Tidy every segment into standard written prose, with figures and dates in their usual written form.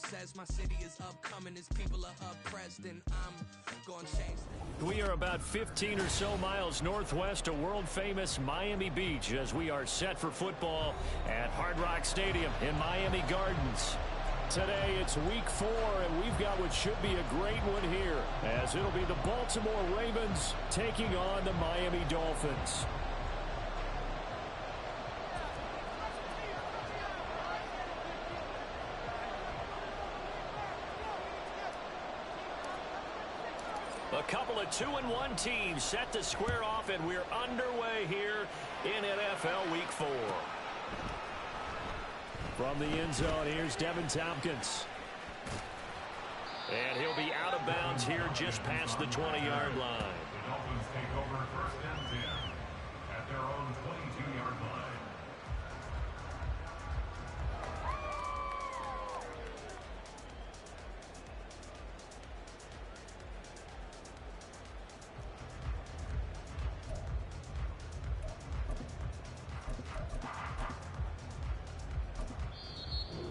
says my city is upcoming, his people are oppressed, and I'm gonna change that. We are about 15 or so miles northwest of world-famous Miami Beach as we are set for football at Hard Rock Stadium in Miami Gardens. Today it's week 4, and we've got what should be a great one here, as it'll be the Baltimore Ravens taking on the Miami Dolphins. A couple of 2-1 teams set to square off, and we're underway here in NFL Week 4. From the end zone, here's Devin Tompkins. And he'll be out of bounds here just past the 20-yard line. The Dolphins take over first and 10 at their own 22-yard line.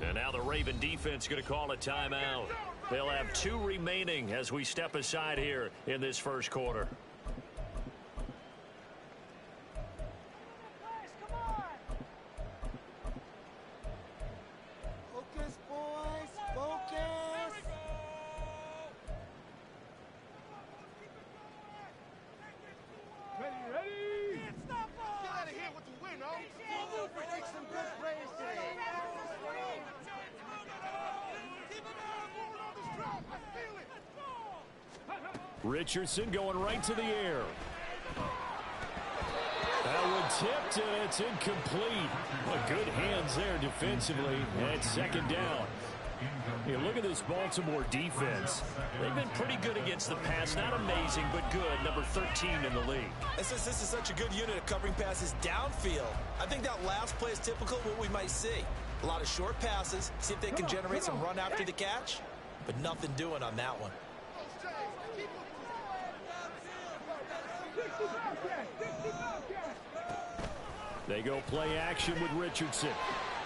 And now the Raven defense going to call a timeout. They'll have 2 remaining as we step aside here in this first quarter. Focus, boys. Focus. Ready? Get out of here with the win, oh. Make some good plays today. Richardson going right to the air. That one tipped, and it's incomplete. But good hands there defensively, and it's second down. Hey, look at this Baltimore defense. They've been pretty good against the pass. Not amazing, but good. Number 13 in the league. And since this is such a good unit of covering passes downfield, I think that last play is typical of what we might see. A lot of short passes, see if they can generate some run after the catch, but nothing doing on that one. They go play action with Richardson.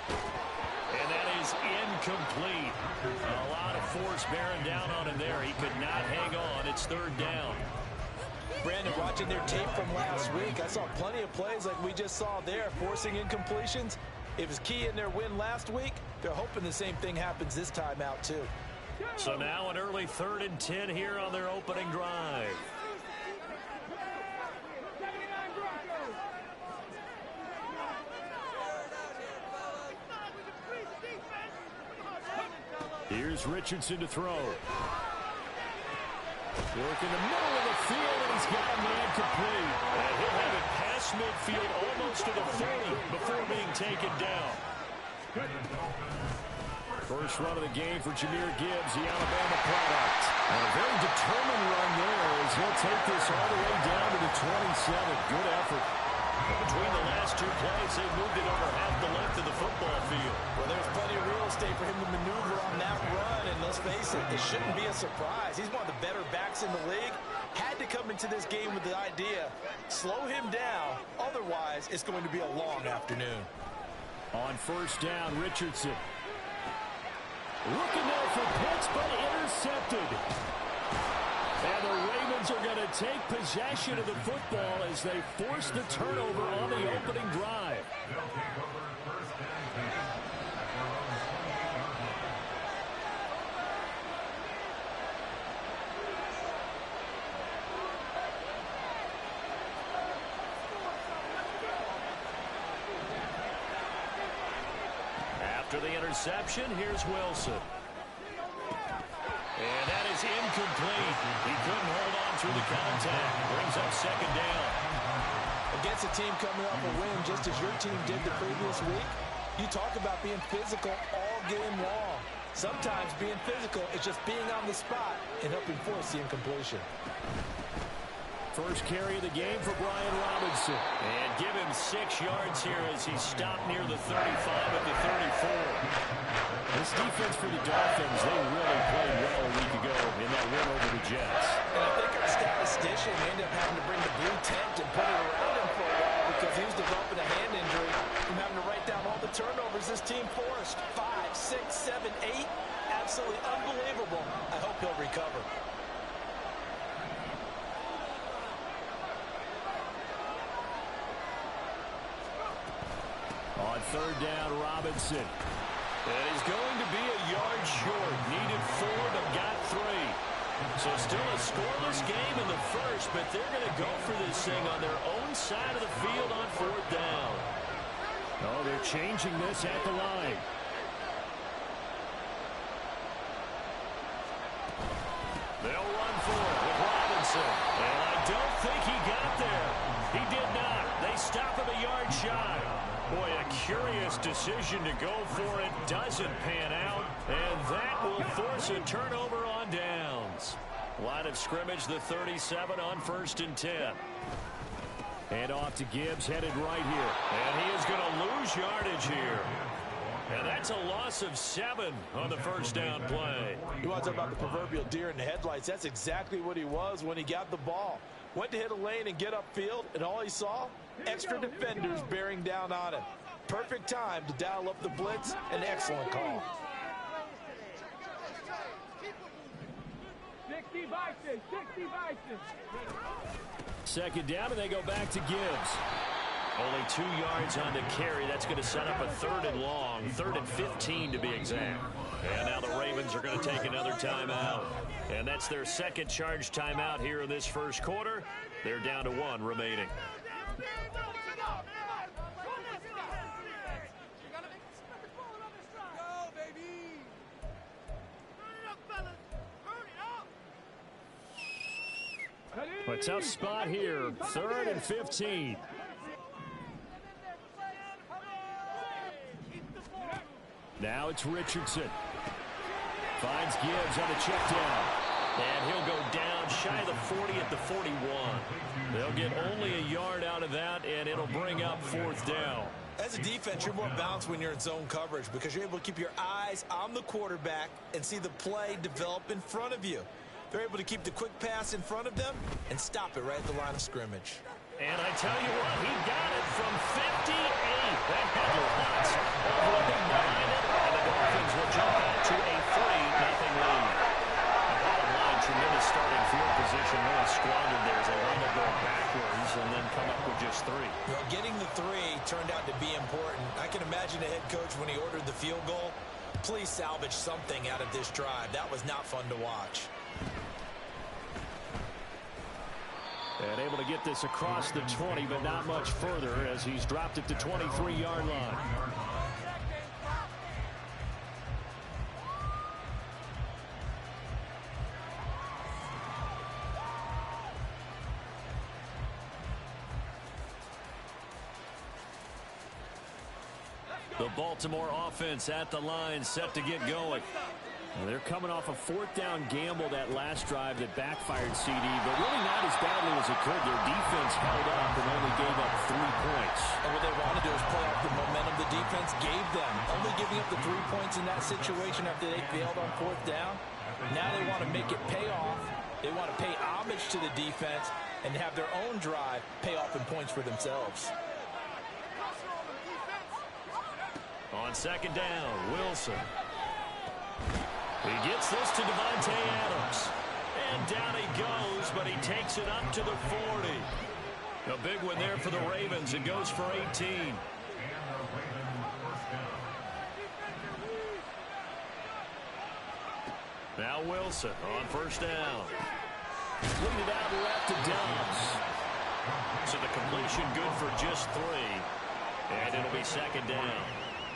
And that is incomplete. A lot of force bearing down on him there. He could not hang on. It's third down. Brandon, watching their tape from last week, I saw plenty of plays like we just saw there, forcing incompletions. It was key in their win last week. They're hoping the same thing happens this time out, too. So now an early 3rd and 10 here on their opening drive. Here's Richardson to throw. Work in the middle of the field, and he's got a man complete. And he'll have it past midfield almost to the 40 before being taken down. First run of the game for Jahmyr Gibbs, the Alabama product. And a very determined run there as he'll take this all the way down to the 27. Good effort. Between the last 2 plays, they moved it over half the length of the football field. Well, there's plenty of real estate for him to maneuver on that run, and let's face it, it shouldn't be a surprise. He's one of the better backs in the league. Had to come into this game with the idea, slow him down, otherwise it's going to be a long afternoon. On first down, Richardson. Looking there for Pitts, but intercepted. And the Ravens are going to take possession of the football as they force the turnover on the opening drive. After the interception, here's Wilson. And that is incomplete. He couldn't hold on through the contact. Brings up second down. Against a team coming off a win just as your team did the previous week, you talk about being physical all game long. Sometimes being physical is just being on the spot and helping force the incompletion. First carry of the game for Brian Robinson. And give him 6 yards here as he stopped near the 35 at the 34. This defense for the Dolphins, they really played well a week ago in that win over the Jets. And I think our statistician ended up having to bring the blue tent and put it around him for a while because he was developing a hand injury from having to write down all the turnovers this team forced. 5, 6, 7, 8. Absolutely unbelievable. I hope he'll recover. On third down, Robinson. And he's going to be a yard short. Needed 4, but got 3. So still a scoreless game in the first, but they're going to go for this thing on their own side of the field on fourth down. Oh, they're changing this at the line. They'll run for it with Robinson. And I don't think he got there. He did not. They stop him a yard shy. Boy, a curious decision to go for it. Doesn't pan out. And that will force a turnover on downs. Line of scrimmage, the 37 on 1st and 10. And off to Gibbs, headed right here. And he is going to lose yardage here. And that's a loss of 7 on the first down play. You want to talk about the proverbial deer in the headlights? That's exactly what he was when he got the ball. Went to hit a lane and get upfield, and all he saw, extra defenders bearing down on him. Perfect time to dial up the blitz. An excellent call. 60 Vikings, 60 Vikings. Second down, and they go back to Gibbs. Only 2 yards on the carry. That's going to set up a 3rd and long. 3rd and 15 to be exact. And now the Ravens are going to take another timeout. And that's their second charge timeout here in this first quarter. They're down to 1 remaining. A tough spot here. 3rd and 15. Now it's Richardson. Finds Gibbs on the check down. And he'll go down shy of the 40 at the 41. They'll get only a yard out of that, and it'll bring up 4th down. As a defense, you're more balanced when you're in zone coverage because you're able to keep your eyes on the quarterback and see the play develop in front of you. They're able to keep the quick pass in front of them and stop it right at the line of scrimmage. And I tell you what, he got it from 58. That had lots of running behind it, and the Dolphins will jump out to a 3-0 lead. The bottom line, tremendous starting field position, really squandered there as they wound up going backwards and then come up with just 3. Well, getting the 3 turned out to be important. I can imagine the head coach when he ordered the field goal. Please salvage something out of this drive. That was not fun to watch. And able to get this across the 20, but not much further as he's dropped it to 23-yard line. The Baltimore offense at the line, set to get going. Well, they're coming off a 4th down gamble that last drive that backfired CD, but really not as badly as it could. Their defense held up and only gave up 3 points. And what they want to do is play off the momentum the defense gave them. Only giving up the 3 points in that situation after they failed on 4th down. Now they want to make it pay off. They want to pay homage to the defense and have their own drive pay off in points for themselves. On second down, Wilson. He gets this to Devontae Adams. And down he goes, but he takes it up to the 40. A big one there for the Ravens. It goes for 18. Now Wilson on first down. Lead it out left to Dobbs. So the completion good for just 3. And it'll be second down.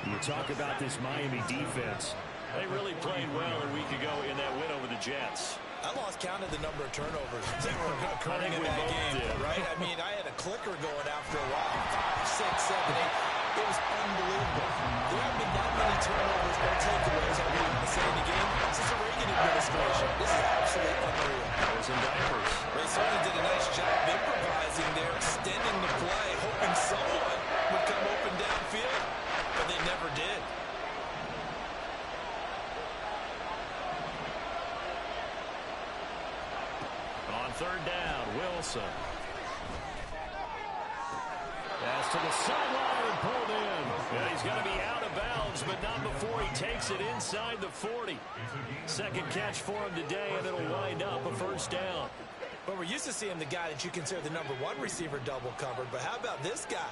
You talk about this Miami defense. They really played well a week ago in that win over the Jets. I lost count of the number of turnovers that were occurring in that game, right? I mean, I had a clicker going after a while. 5, 6, 7, 8. It was unbelievable. There haven't been that many turnovers or takeaways, I believe, in the Sandy game since the Reagan administration. This is absolutely unreal. Those in diapers. They certainly did a nice job improvising there, extending the play, hoping someone would come open downfield, but they never did. Third down, Wilson. Pass to the sideline and pulled in. And he's going to be out of bounds, but not before he takes it inside the 40. Second catch for him today, and it'll wind up a first down. But we're used to seeing the guy that you consider the #1 receiver double covered. But how about this guy?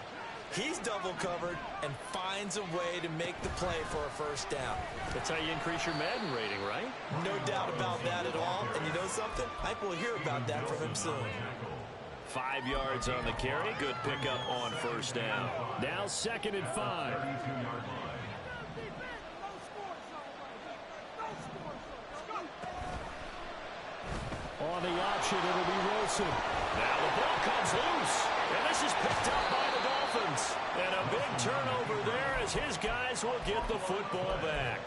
He's double covered and finds a way to make the play for a first down. That's how you increase your Madden rating, right? No doubt about that at all. And you know something? I think we'll hear about that from him soon. 5 yards on the carry. Good pickup on first down. Now 2nd and 5. On the option, it'll be Wilson. Now the ball comes loose. And this is picked up by the Dolphins. And a big turnover there as his guys will get the football back.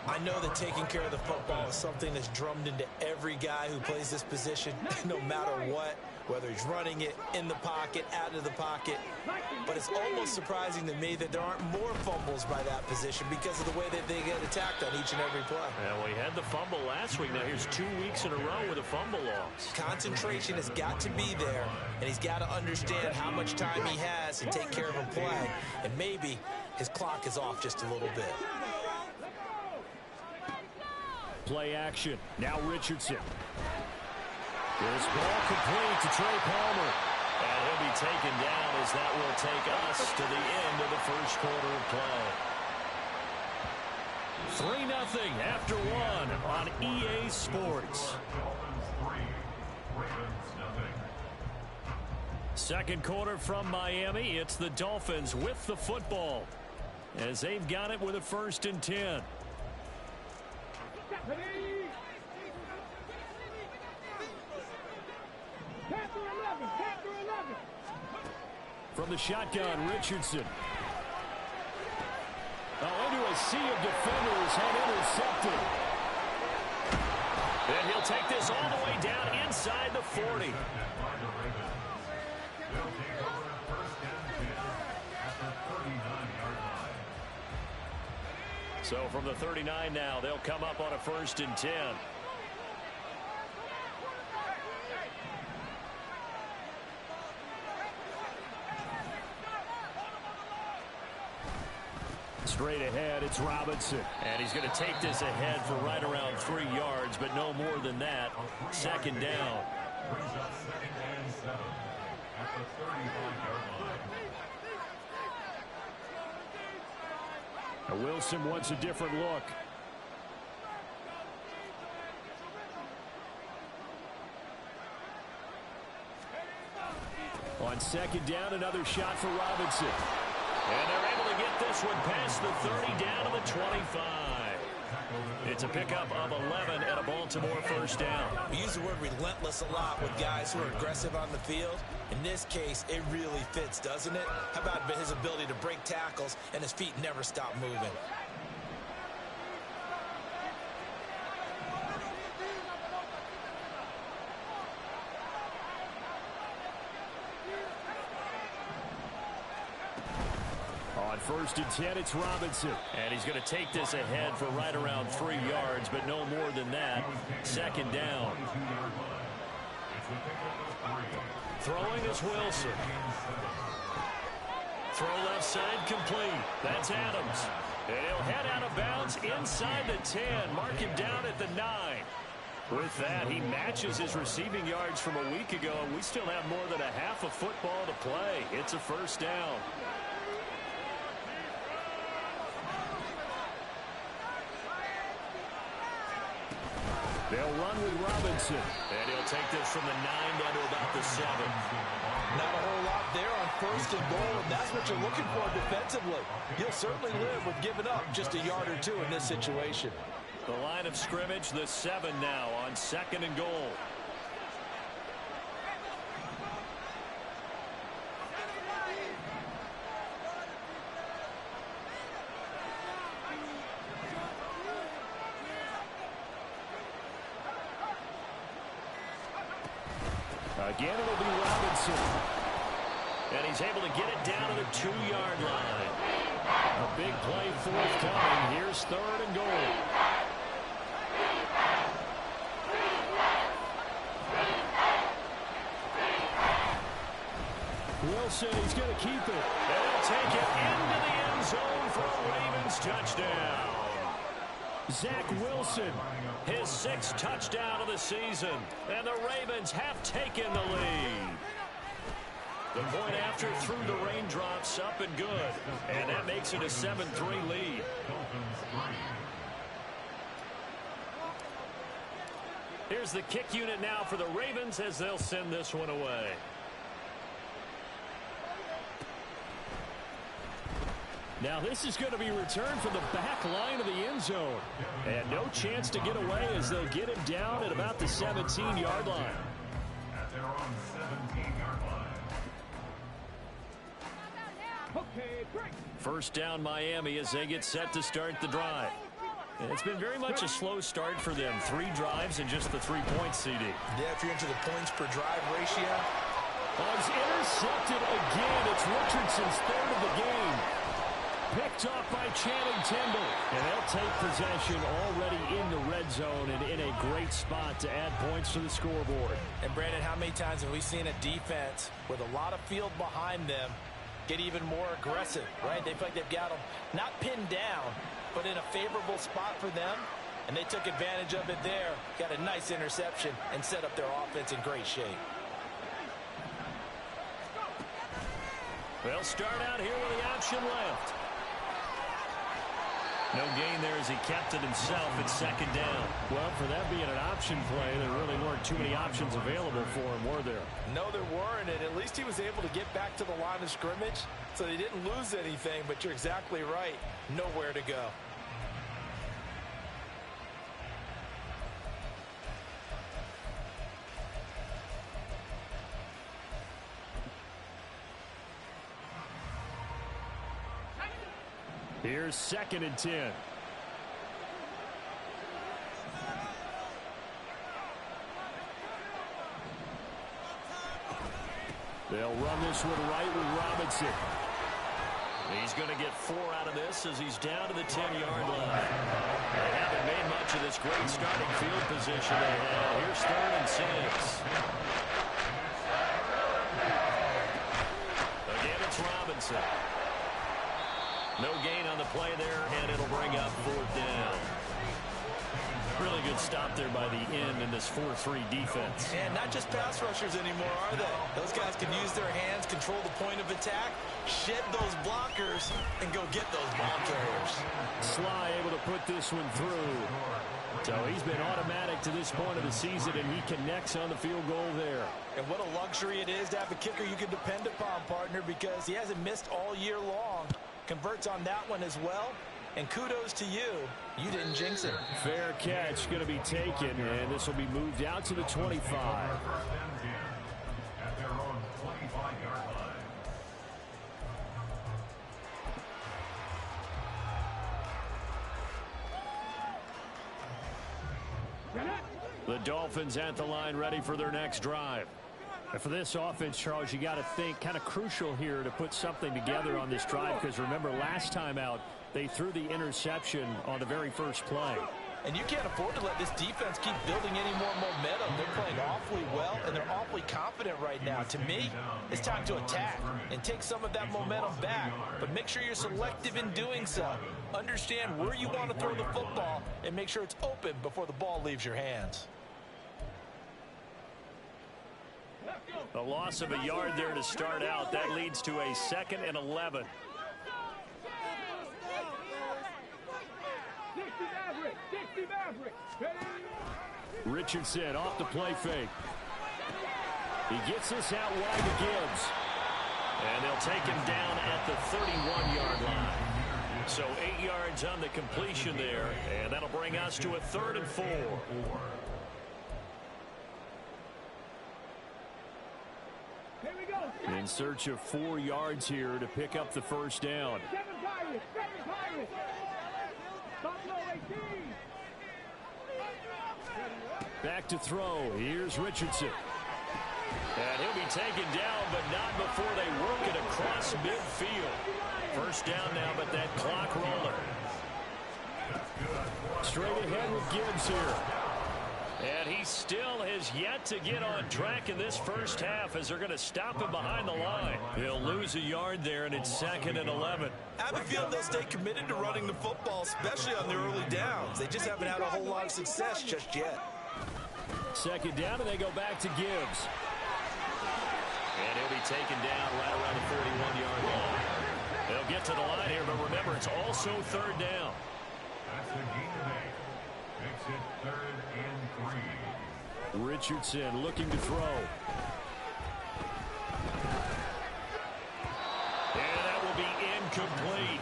I know that taking care of the football is something that's drummed into every guy who plays this position, no matter what, whether he's running it, in the pocket, out of the pocket. But it's almost surprising to me that there aren't more fumbles by that position because of the way that they get attacked on each and every play. Well, we had the fumble last week. Now here's 2 weeks in a row with a fumble loss. Concentration has got to be there, and he's got to understand how much time he has to take care of a play. And maybe his clock is off just a little bit. Play action. Now Richardson. This ball complete to Trey Palmer. And he'll be taken down as that will take us to the end of the first quarter of play. 3-0 after 1 on EA Sports. Second quarter from Miami. It's the Dolphins with the football as they've got it with a 1st and 10. From the shotgun, Richardson. Into a sea of defenders and intercepted. And he'll take this all the way down inside the 40. So from the 39 now, they'll come up on a 1st and 10. Straight ahead, it's Robinson. And he's going to take this ahead for right around 3 yards, but no more than that. 2nd down. Now Wilson wants a different look. On 2nd down, another shot for Robinson. And they're able to get this one past the 30 down to the 25. It's a pickup of 11 and a Baltimore 1st down. We use the word relentless a lot with guys who are aggressive on the field. In this case, it really fits, doesn't it? How about his ability to break tackles and his feet never stop moving? On 1st and 10, it's Robinson. And he's going to take this ahead for right around 3 yards, but no more than that. 2nd down. Throwing is Wilson. Throw left side complete. That's Adams. And he'll head out of bounds inside the 10. Mark him down at the 9. With that, he matches his receiving yards from a week ago. We still have more than a half of football to play. It's a 1st down. They'll run with Robinson. And he'll take this from the 9 down to about the 7. Not a whole lot there on 1st and goal, and that's what you're looking for defensively. You'll certainly live with giving up just a yard or 2 in this situation. The line of scrimmage, the 7 now on 2nd and goal. Again, it'll be Robinson. And he's able to get it down to the 2-yard line. A big play forthcoming. Here's 3rd and goal. Wilson, he's going to keep it. And he'll take it into the end zone for a Ravens touchdown. Zach Wilson, his 6th touchdown of the season, and the Ravens have taken the lead. The point after through the raindrops, up and good, and that makes it a 7-3 lead. Here's the kick unit now for the Ravens as they'll send this one away. Now this is going to be returned from the back line of the end zone. And no chance to get away as they'll get him down at about the 17-yard line. At their own 17-yard line. First down Miami as they get set to start the drive. It's been very much a slow start for them. 3 drives and just the 3 points, CD. Yeah, if you're into the points per drive ratio. Oh, he's intercepted again. It's Richardson's 3rd of the game. Picked off by Channing Tindall. And they'll take possession already in the red zone and in a great spot to add points to the scoreboard. And Brandon, how many times have we seen a defense with a lot of field behind them get even more aggressive, right? They feel like they've got them not pinned down, but in a favorable spot for them, and they took advantage of it there, got a nice interception, and set up their offense in great shape. They'll start out here with the option left. No gain there as he kept it himself at 2nd down. Well, for that being an option play, there really weren't too many options available for him, were there? No, there weren't, and at least he was able to get back to the line of scrimmage, so they didn't lose anything, but you're exactly right. Nowhere to go. Here's 2nd and 10. They'll run this one right with Robinson. He's going to get 4 out of this as he's down to the 10-yard line. They haven't made much of this great starting field position they had. Here's 3rd and 6. Again, it's Robinson. No gain on the play there, and it'll bring up 4th down. Really good stop there by the end in this 4-3 defense. And not just pass rushers anymore, are they? Those guys can use their hands, control the point of attack, shed those blockers, and go get those ball carriers. Sly able to put this one through. So he's been automatic to this point of the season, and he connects on the field goal there. And what a luxury it is to have a kicker you can depend upon, partner, because he hasn't missed all year long. Converts on that one as well. And kudos to you. You didn't jinx it. Fair catch going to be taken, and this will be moved out to the 25. First and 10 at their own 25-yard line. The Dolphins at the line ready for their next drive. And for this offense, Charles, you got to think kind of crucial here to put something together on this drive, because remember last time out they threw the interception on the very first play. And you can't afford to let this defense keep building any more momentum. They're playing awfully well, and they're awfully confident right now. To me, it's time to attack and take some of that momentum back. But make sure you're selective in doing so. Understand where you want to throw the football and make sure it's open before the ball leaves your hands. A loss of a yard there to start out. That leads to a 2nd and 11. Richardson off the play fake. He gets this out wide to Gibbs. And they'll take him down at the 31-yard line. So 8 yards on the completion there. And that'll bring us to a 3rd and 4. In search of 4 yards here to pick up the first down. Back to throw. Here's Richardson. And he'll be taken down, but not before they work it across midfield. First down now, but that clock rolling. Straight ahead with Gibbs here. And he still has yet to get on track in this first half as they're going to stop him behind the line. They'll lose a yard there, and it's 2nd and 11. I have a feeling they'll stay committed to running the football, especially on their early downs. They just haven't had a whole lot of success just yet. 2nd down, and they go back to Gibbs. And he'll be taken down right around the 41-yard line. They'll get to the line here, but remember, it's also 3rd down. That's the gain today. Makes it 3rd and 3. Richardson looking to throw. And that will be incomplete.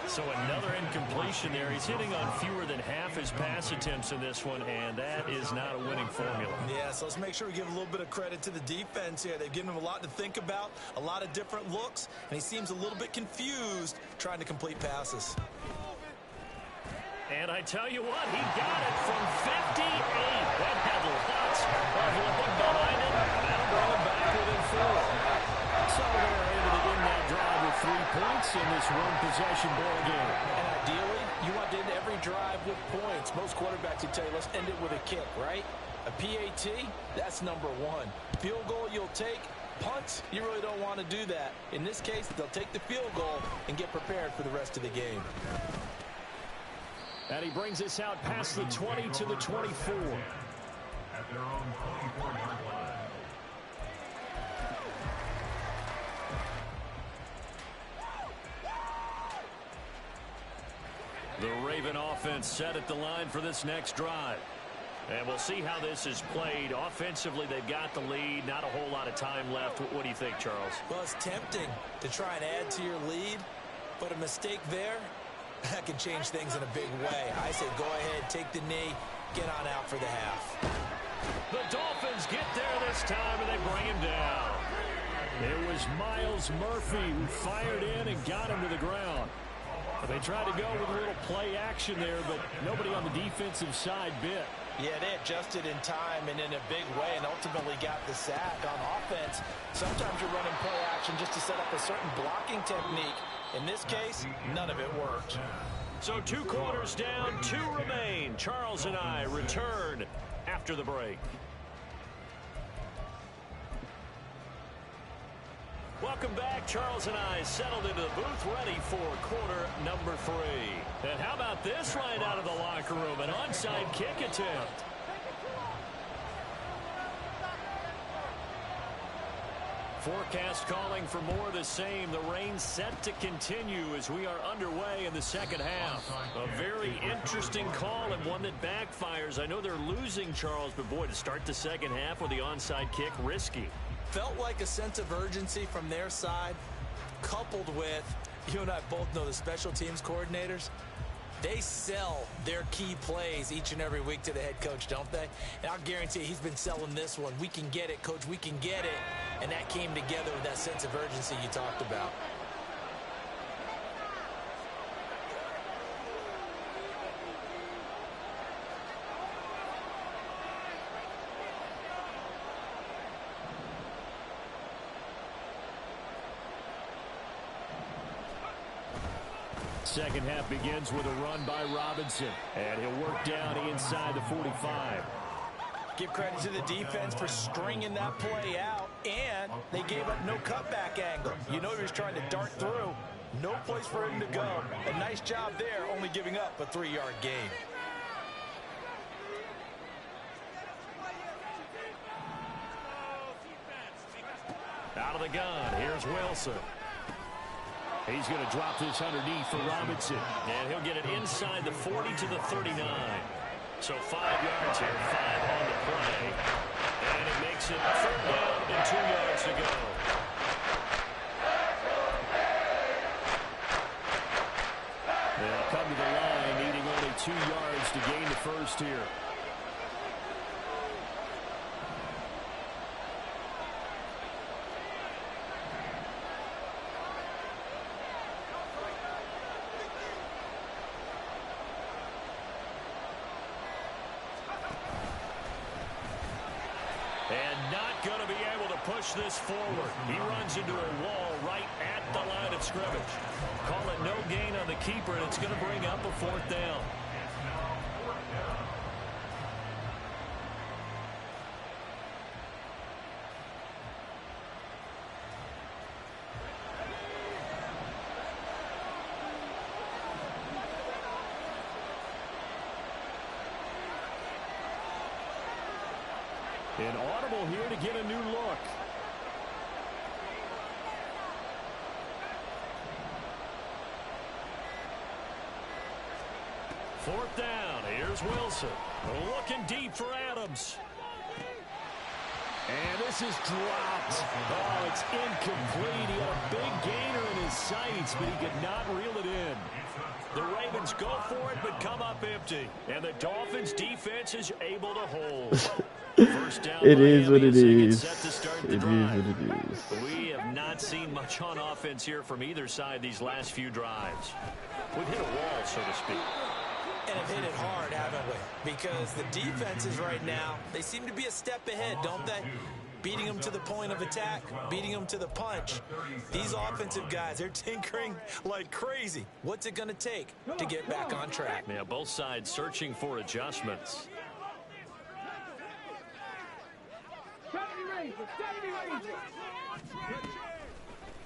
So another incompletion there. He's hitting on fewer than half his pass attempts in this one, and that is not a winning formula. Yeah, so let's make sure we give a little bit of credit to the defense here. They've given him a lot to think about, a lot of different looks, and he seems a little bit confused trying to complete passes. And I tell you what, he got it from 58. That had lots of leg behind it. That'll bring him back within 4. So they're able to end that drive with 3 points in this one-possession ball game. And ideally, you want to end every drive with points. Most quarterbacks would tell you, let's end it with a kick, right? A PAT, that's number 1. Field goal you'll take. Punts, you really don't want to do that. In this case, they'll take the field goal and get prepared for the rest of the game. And he brings us out past the 20 to the 24. At their own 24-yard line. The Raven offense set at the line for this next drive. And we'll see how this is played. Offensively, they've got the lead. Not a whole lot of time left. What do you think, Charles? Well, it's tempting to try and add to your lead, but a mistake there, that can change things in a big way. I say go ahead, take the knee, get on out for the half. The Dolphins get there this time, and they bring him down. It was Miles Murphy who fired in and got him to the ground. They tried to go with a little play action there, but nobody on the defensive side bit. Yeah, they adjusted in time and in a big way and ultimately got the sack. On offense, sometimes you're running play action just to set up a certain blocking technique. In this case, none of it worked. So 2 quarters down, 2 remain. Charles and I return after the break. Welcome back. Charles and I settled into the booth, ready for quarter number 3. And how about this right out of the locker room? An onside kick attempt. Forecast calling for more of the same. The rain set to continue as we are underway in the second half. A very interesting call and one that backfires. I know they're losing, Charles, but boy, to start the second half with the onside kick, risky. Felt like a sense of urgency from their side, coupled with, you and I both know the special teams coordinators, they sell their key plays each and every week to the head coach, don't they? And I'll guarantee you he's been selling this one. We can get it, coach, we can get it. And that came together with that sense of urgency you talked about. Second half begins with a run by Robinson, and he'll work down inside the 45. Give credit to the defense for stringing that play out, and they gave up no cutback angle. You know he was trying to dart through. No place for him to go. A nice job there, only giving up a 3-yard gain. Out of the gun, here's Wilson. He's going to drop this underneath for Robinson. And he'll get it inside the 40 to the 39. So 5 yards here, 5 on the play. And it makes it 3rd down and 2 yards to go. They'll come to the line, needing only 2 yards to gain the first here. Going to be able to push this forward. He runs into a wall right at the line of scrimmage. Call it no gain on the keeper, and it's going to bring up a 4th down. An audible here to get a new look. Fourth down. Here's Wilson. Looking deep for Adams. And this is dropped. Oh, it's incomplete. He had a big gainer in his sights, but he could not reel it in. The Ravens go for it, but come up empty. And the Dolphins defense is able to hold. First down. It is what it is. It is what it is. We have not seen much on offense here from either side these last few drives. We've hit a wall, so to speak. And have hit it hard, haven't we? Because the defenses right now, they seem to be a step ahead, don't they? Beating them to the point of attack, beating them to the punch. These offensive guys, they're tinkering like crazy. What's it going to take to get back on track? Yeah, both sides searching for adjustments.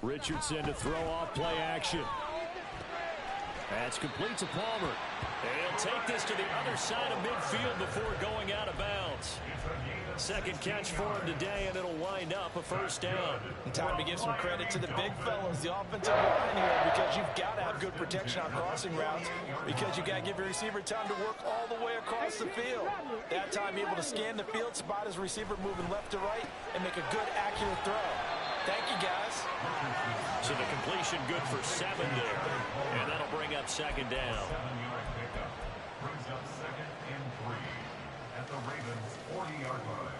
Richardson to throw off play action. That's complete to Palmer. He'll take this to the other side of midfield before going out of bounds. Second catch for him today, and it'll wind up a first down. And time to give some credit to the big fellas, the offensive line here, because you've got to have good protection on crossing routes, because you've got to give your receiver time to work all the way across the field. That time able to scan the field, spot his receiver moving left to right, and make a good, accurate throw. Thank you, guys. So the completion good for 7 there. And that'll bring up second down. 7-yard pickup. Brings up 2nd and 3 at the Ravens' 40-yard line.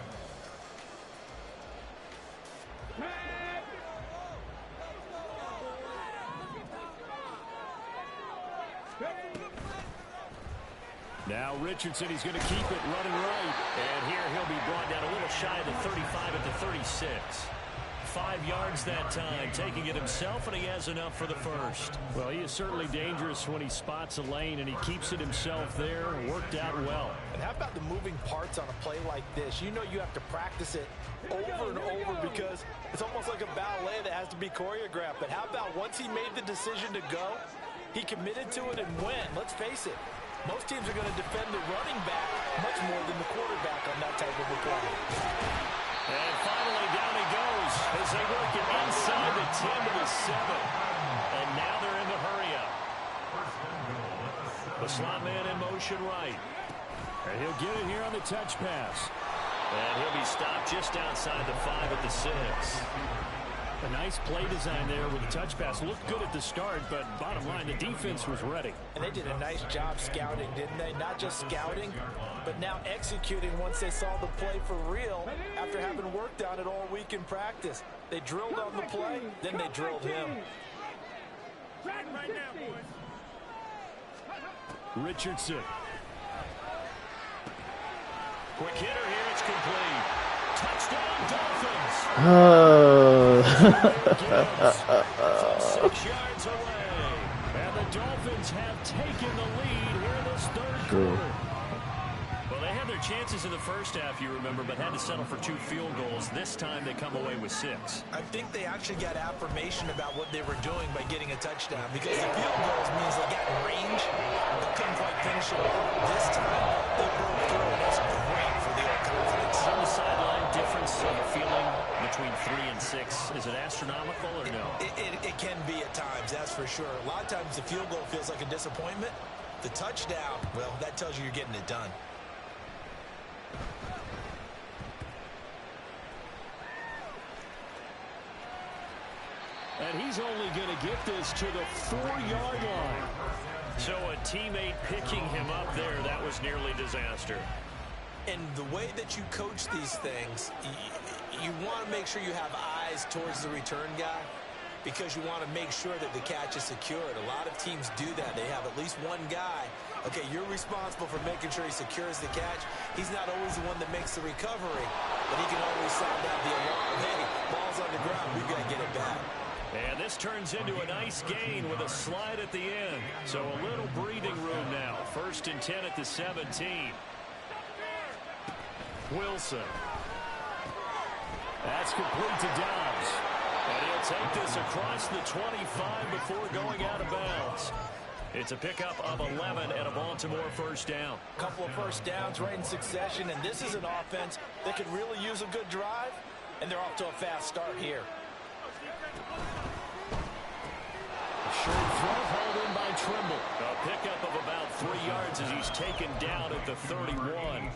Now Richardson, he's going to keep it running right. And here he'll be brought down a little shy of the 35 at the 36. 5 yards that time, taking it himself, and he has enough for the first. Well, he is certainly dangerous when he spots a lane, and he keeps it himself there. Worked out well. And how about the moving parts on a play like this? You know you have to practice it over and over because it's almost like a ballet that has to be choreographed. But how about once he made the decision to go, he committed to it and went. Let's face it, most teams are going to defend the running back much more than the quarterback on that type of a play. And finally, down he goes as they work it inside the 10 to the 7. And now they're in the hurry-up. The slot man in motion right. And he'll get it here on the touch pass. And he'll be stopped just outside the 5 at the 6. A nice play design there with the touch pass. Looked good at the start, but bottom line, the defense was ready. And they did a nice job scouting, didn't they? Not just scouting, but now executing once they saw the play for real after having worked on it all week in practice. They drilled on the play, then they drilled him. Richardson. Quick hitter here, it's complete. Touchdown, Dolphins. 6 yards away. And the Dolphins have taken the lead here in this third quarter. Well, they had their chances in the first half, you remember, but had to settle for 2 field goals. This time they come away with 6. I think they actually got affirmation about what they were doing by getting a touchdown, because the field goals means they got range, but couldn't quite finish it off. This time, they broke through, and that's great for the old confidence. On the sideline, difference of feeling between 3 and 6, is it astronomical or no? It can be at times, that's for sure. A lot of times the field goal feels like a disappointment. The touchdown, well, that tells you you're getting it done. And he's only going to get this to the 4-yard line. So a teammate picking him up there, that was nearly disaster. And the way that you coach these things, you want to make sure you have eyes towards the return guy, because you want to make sure that the catch is secured. A lot of teams do that. They have at least one guy. Okay, you're responsible for making sure he secures the catch. He's not always the one that makes the recovery, but he can always sound out the alarm. Hey, ball's on the ground. We've got to get it back. And this turns into a nice gain with a slide at the end. So a little breathing room now. 1st and 10 at the 17. Wilson. That's complete to Dobbs. And he'll take this across the 25 before going out of bounds. It's a pickup of 11 and a Baltimore first down. A couple of first downs right in succession, and this is an offense that could really use a good drive, and they're off to a fast start here. Short throw hauled in by Trimble. A pickup of about 3 yards as he's taken down at the 31.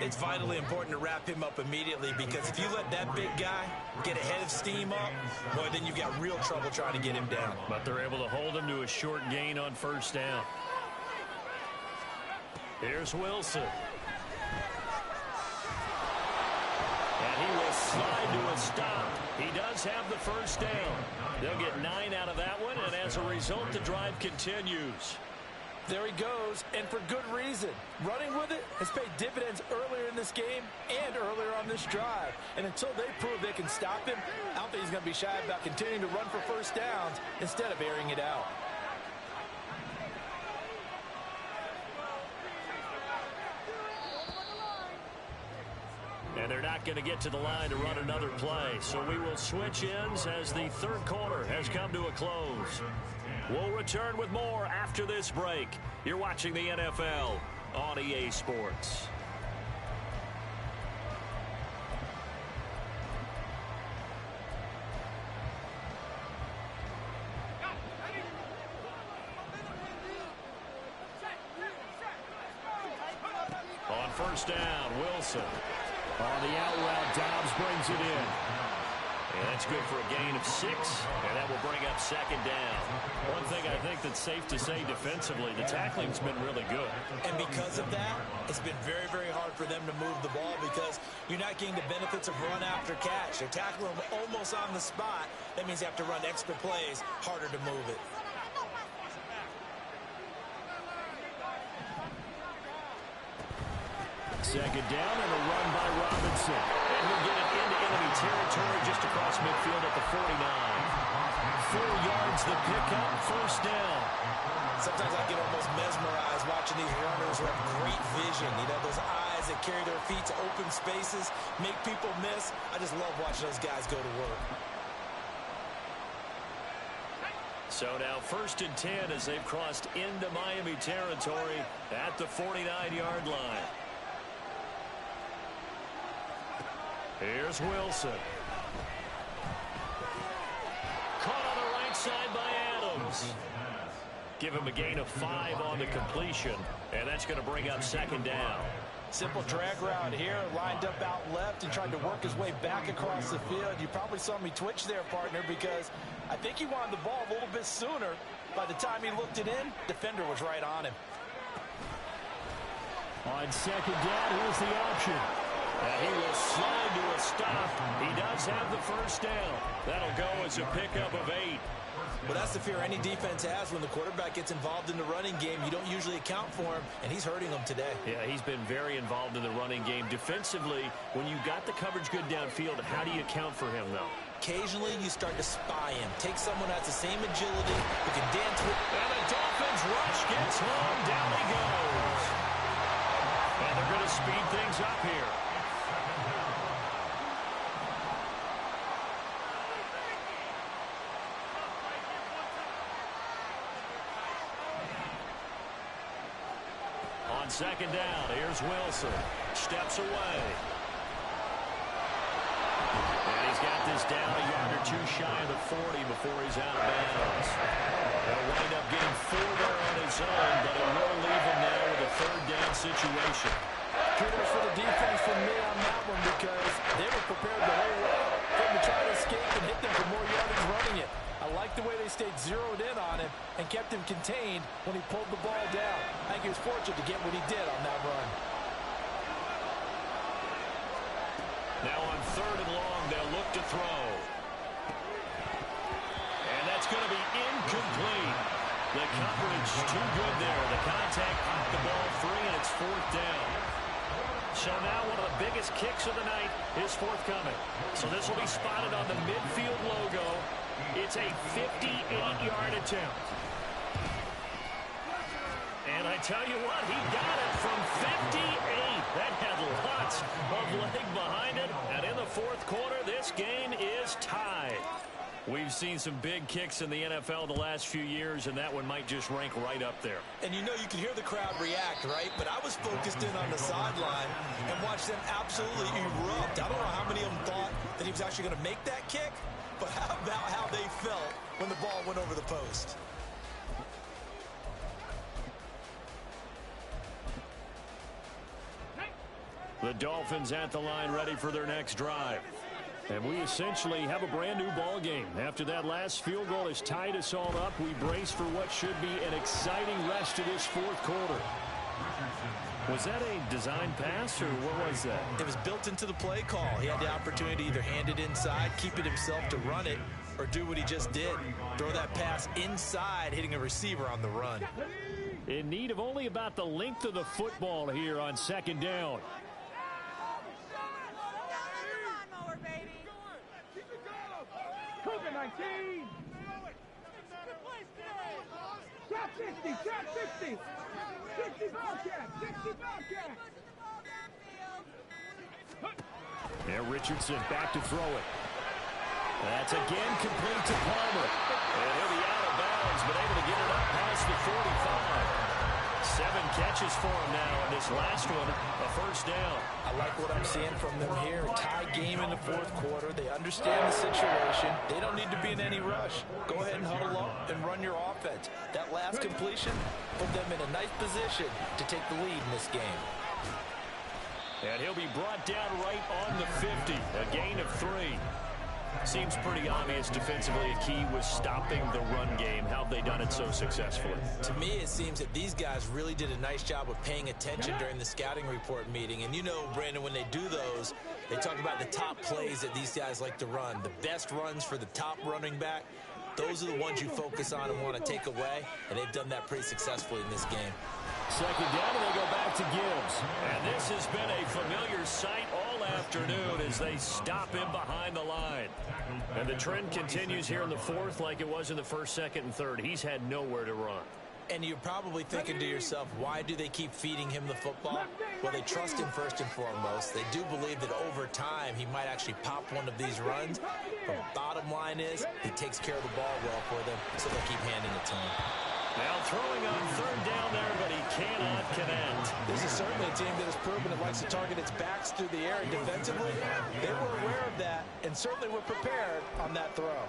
It's vitally important to wrap him up immediately, because if you let that big guy get a head of steam up, boy, then you've got real trouble trying to get him down. But they're able to hold him to a short gain on first down. Here's Wilson. And he will slide to a stop. He does have the first down. They'll get 9 out of that one, and as a result, the drive continues. There he goes, and for good reason. Running with it has paid dividends earlier in this game and earlier on this drive. And until they prove they can stop him, I don't think he's going to be shy about continuing to run for first downs instead of airing it out. And they're not going to get to the line to run another play. So we will switch ends as the third quarter has come to a close. We'll return with more after this break. You're watching the NFL on EA Sports. On first down, Wilson. On the out route, Dobbs brings it in. And that's good for a gain of 6, and that will bring up second down. One thing I think that's safe to say defensively, the tackling's been really good. And because of that, it's been very, very hard for them to move the ball because you're not getting the benefits of run after catch. They're tackling them almost on the spot. That means you have to run extra plays, harder to move it. Second down and a run by Robinson. And he'll get it into enemy territory just across midfield at the 49. 4 yards the pickup, first down. Sometimes I get almost mesmerized watching these runners who have great vision. You know, those eyes that carry their feet to open spaces, make people miss. I just love watching those guys go to work. So now first and 10 as they've crossed into Miami territory at the 49-yard line. Here's Wilson. Caught on the right side by Adams. Give him a gain of 5 on the completion, and that's going to bring up second down. Simple drag route here, lined up out left and tried to work his way back across the field. You probably saw me twitch there, partner, because I think he wanted the ball a little bit sooner. By the time he looked it in, defender was right on him. On second down, here's the option. And he will slide to a stop. He does have the first down. That'll go as a pickup of 8. Well, that's the fear any defense has when the quarterback gets involved in the running game. You don't usually account for him, and he's hurting them today. Yeah, he's been very involved in the running game. Defensively, when you got the coverage good downfield, how do you account for him, though? Occasionally, you start to spy him. Take someone that has the same agility, who can dance with. And the Dolphins rush gets home. Down he goes. And they're going to speed things up here. On second down, here's Wilson. Steps away. And he's got this down a yard or 2 shy of the 40 before he's out of bounds. He'll wind up getting 4 there on his own, but it will leave him now with a third down situation. Kudos for the defense from me on that one because they were prepared the whole way for him to try to escape and hit them for more yardage running it. I like the way they stayed zeroed in on him and kept him contained when he pulled the ball down. I think he was fortunate to get what he did on that run. Now on third and long, they'll look to throw. And that's going to be incomplete. The coverage too good there. The contact knocked the ball free, and it's 4th down. So now one of the biggest kicks of the night is forthcoming. So this will be spotted on the midfield logo. It's a 58-yard attempt. And I tell you what, he got it from 58. That had lots of leg behind it. And in the 4th quarter, this game is tied. We've seen some big kicks in the NFL the last few years, and that one might just rank right up there. And you know you can hear the crowd react, right? But I was focused in on the sideline and watched them absolutely erupt. I don't know how many of them thought that he was actually going to make that kick, but how about how they felt when the ball went over the post? The Dolphins at the line ready for their next drive. And we essentially have a brand new ball game. After that last field goal has tied us all up, we brace for what should be an exciting rest of this fourth quarter. Was that a design pass, or what was that? It was built into the play call. He had the opportunity to either hand it inside, keep it himself to run it, or do what he just did. Throw that pass inside, hitting a receiver on the run. In need of only about the length of the football here on second down. COVID-19! Trap 60! Trap 60! 60 Bobcat! 60 Bobcat! There, Richardson back to throw it. That's again complete to Palmer. And he'll be out of bounds, but able to get it up past the 45. 7 catches for him now, and this last one, a first down. I like what I'm seeing from them here. Tie game in the fourth quarter. They understand the situation. They don't need to be in any rush. Go ahead and huddle up and run your offense. That last completion put them in a nice position to take the lead in this game. And he'll be brought down right on the 50, a gain of 3. Seems pretty obvious defensively a key was stopping the run game. How have they done it so successfully? To me, it seems that these guys really did a nice job of paying attention during the scouting report meeting. And you know, Brandon, when they do those, they talk about the top plays that these guys like to run. The best runs for the top running back, those are the ones you focus on and want to take away. And they've done that pretty successfully in this game. Second down, and they go back to Gibbs. And this has been a familiar sight all afternoon as they stop him behind the line. And the trend continues here in the fourth like it was in the first, second, and third. He's had nowhere to run. And you're probably thinking to yourself, why do they keep feeding him the football? Well, they trust him first and foremost. They do believe that over time he might actually pop one of these runs. But the bottom line is he takes care of the ball well for them, so they'll keep handing it to him. Now throwing on third down there, but he cannot connect. This is certainly a team that has proven it likes to target its backs through the air. And defensively, they were aware of that and certainly were prepared on that throw.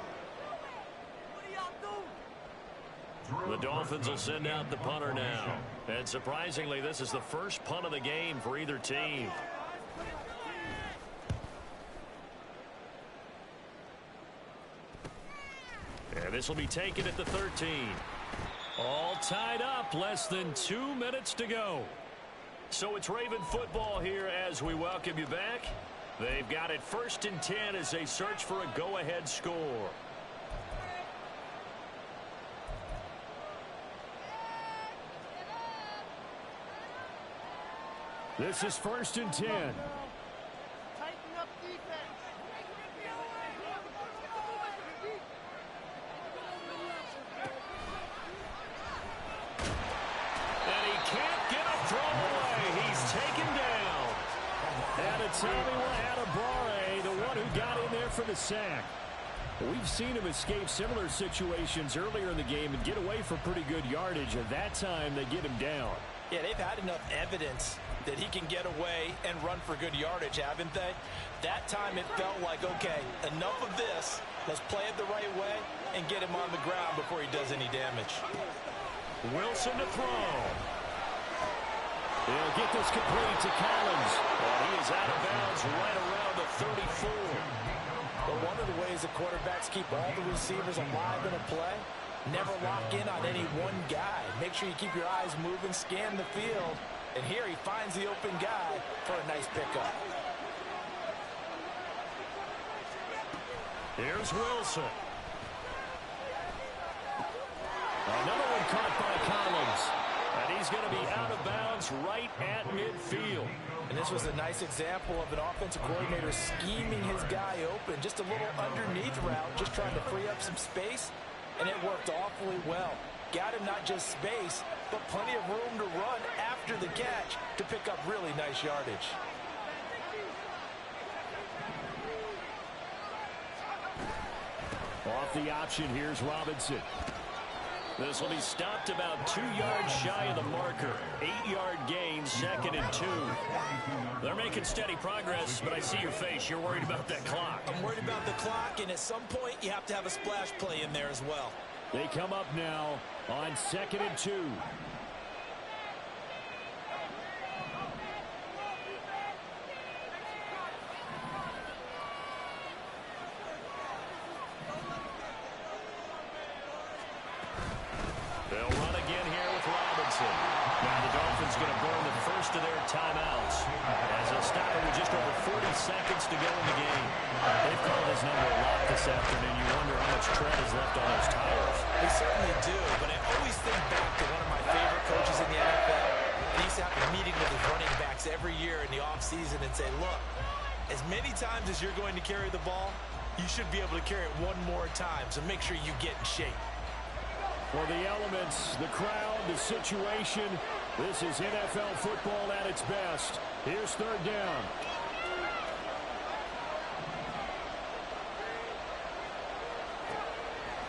The Dolphins will send out the punter now. And surprisingly, this is the first punt of the game for either team. And this will be taken at the 13. All tied up, less than 2 minutes to go. So it's Raven football here as we welcome you back. They've got it 1st and 10 as they search for a go-ahead score. This is 1st and 10. Tighten up defense. And he can't get a throw away. He's taken down. And it's Adebawore, the one who got in there for the sack. We've seen him escape similar situations earlier in the game and get away for pretty good yardage. At that time, they get him down. Yeah, they've had enough evidence that he can get away and run for good yardage, haven't they? That time it felt like, okay, enough of this. Let's play it the right way and get him on the ground before he does any damage. Wilson to throw. He'll get this complete to Collins. And he is out of bounds right around the 34. But one of the ways the quarterbacks keep all the receivers alive in a play, never lock in on any one guy. Make sure you keep your eyes moving, scan the field. And here he finds the open guy for a nice pickup. Here's Wilson. Another one caught by Collins. And he's going to be out of bounds right at midfield. And this was a nice example of an offensive coordinator scheming his guy open. Just a little underneath route, just trying to free up some space. And it worked awfully well. Got him not just space, but plenty of room to run after the catch to pick up really nice yardage. Off the option, here's Robinson. This will be stopped about 2 yards shy of the marker. 8-yard gain, 2nd and 2. They're making steady progress, but I see your face. You're worried about that clock. I'm worried about the clock, and at some point, you have to have a splash play in there as well. They come up now on 2nd and 2. They'll run again here with Robinson. Now the Dolphins going to burn the first of their timeouts as they'll stop it with just over 40 seconds to go in the game. They've called his number a lot this afternoon. You wonder how much tread is left on those tires. They certainly do, but I always think back to one of my favorite coaches in the NFL. He used to have a meeting with his running backs every year in the offseason and say, look, as many times as you're going to carry the ball, you should be able to carry it one more time, so make sure you get in shape. For the elements, the crowd, the situation, this is NFL football at its best. Here's 3rd down.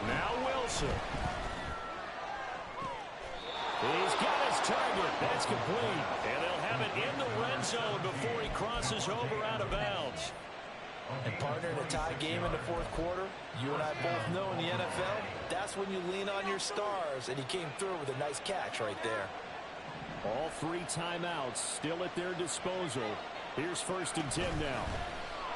Now Wilson. He's got his target. That's complete. And they'll have it in the red zone before he crosses over out of bounds. And partner, in a tie game in the 4th quarter, you and I both know in the NFL, that's when you lean on your stars, and he came through with a nice catch right there. All 3 timeouts still at their disposal. Here's 1st and 10 now.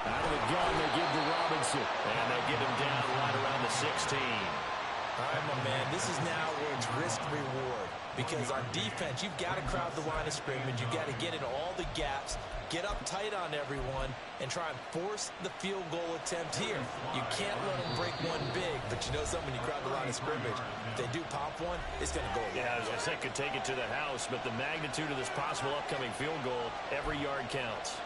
Out of the gun, they give to Robinson. And they get him down right around the 16. All right, my man, this is now where it's risk-reward. Because on defense, you've got to crowd the line of scrimmage. You've got to get into all the gaps, get up tight on everyone, and try and force the field goal attempt here. You can't let them break one big, but you know something, when you crowd the line of scrimmage, if they do pop one, it's going to go away. Yeah, I said could take it to the house, but the magnitude of this possible upcoming field goal, every yard counts.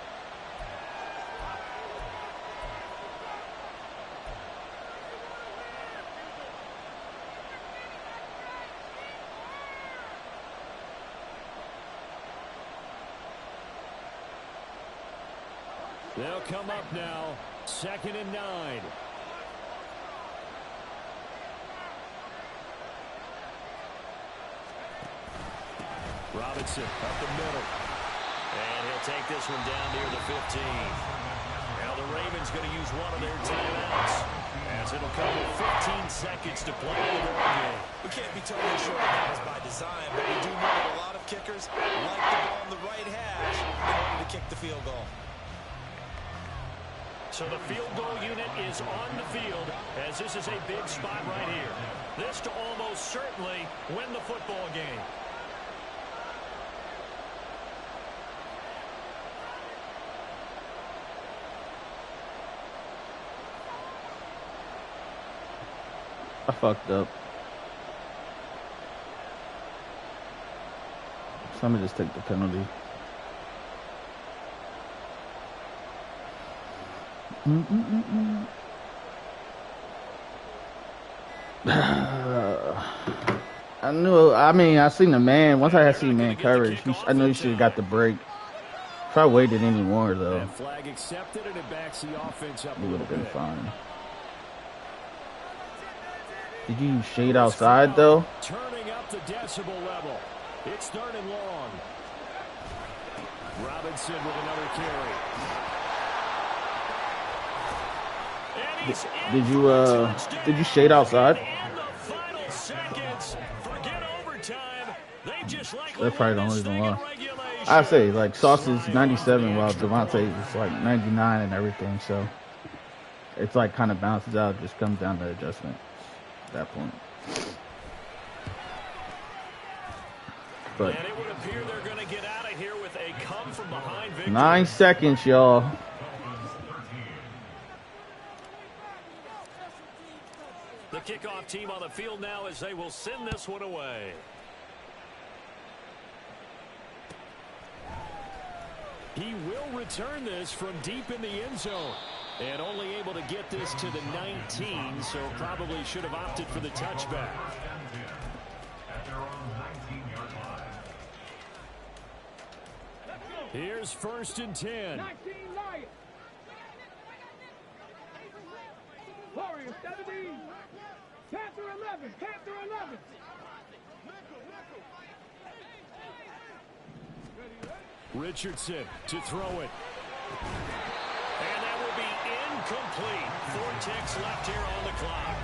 They'll come up now, 2nd and 9. Robinson up the middle. And he'll take this one down near the 15. Now the Ravens going to use one of their timeouts, as it'll come with 15 seconds to play in the ball game. We can't be totally sure that was by design, but we do know that a lot of kickers like the ball on the right hash in order to kick the field goal. So the field goal unit is on the field, as this is a big spot right here. This to almost certainly win the football game. I fucked up. So let me just take the penalty. I seen the man. Once I had seen man coverage, I knew he should have got the break. If I waited any more, though, flag accepted, and it backs the offense up. It would have been fine. Did you shade outside, though? Turning up the decibel level. It's 3rd and long. Robinson with another carry. Did you shade outside? That's probably the only reason why. I say, like, Sauce is 97 while Devontae is like 99 and everything, so it's like kind of bounces out. It just comes down to adjustment at that point. But and it would appear they're going to get out of here with a come from behind victory. 9 seconds, y'all. The kickoff team on the field now as they will send this one away. He will return this from deep in the end zone. And only able to get this to the 19, so probably should have opted for the touchback. Here's 1st and 10. Warrior 17. Panther 11. Panther 11. Richardson to throw it. And that will be incomplete. 4 ticks left here on the clock.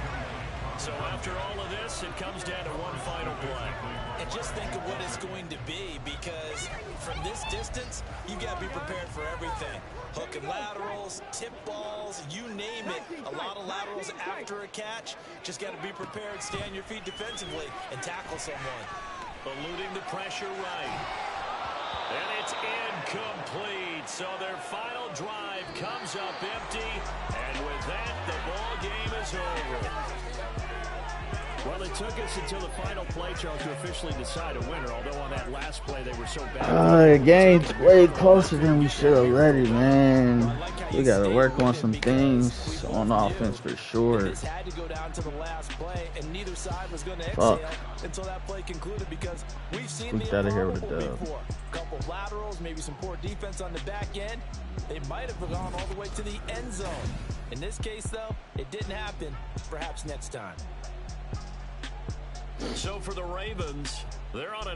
So after all of this, it comes down to one final play. And just think of what it's going to be, because from this distance, you've got to be prepared for everything. Hook and laterals, tip balls, you name it. A lot of laterals after a catch. Just got to be prepared, stay on your feet defensively, and tackle someone. Eluding the pressure right. And it's incomplete. So their final drive comes up empty. And with that, the ball game is over. Well, it took us until the final play, Charles, to officially decide a winner. Although on that last play, they were so bad. The game's way closer than we should have let it, man. We got to work on some things on offense for sure. This had to go down to the last play, and neither side was going to exhale until that play concluded, because we've seen the improbable before. A couple of laterals, maybe some poor defense on the back end. They might have gone all the way to the end zone. In this case, though, it didn't happen. Perhaps next time. So for the Ravens, they're on a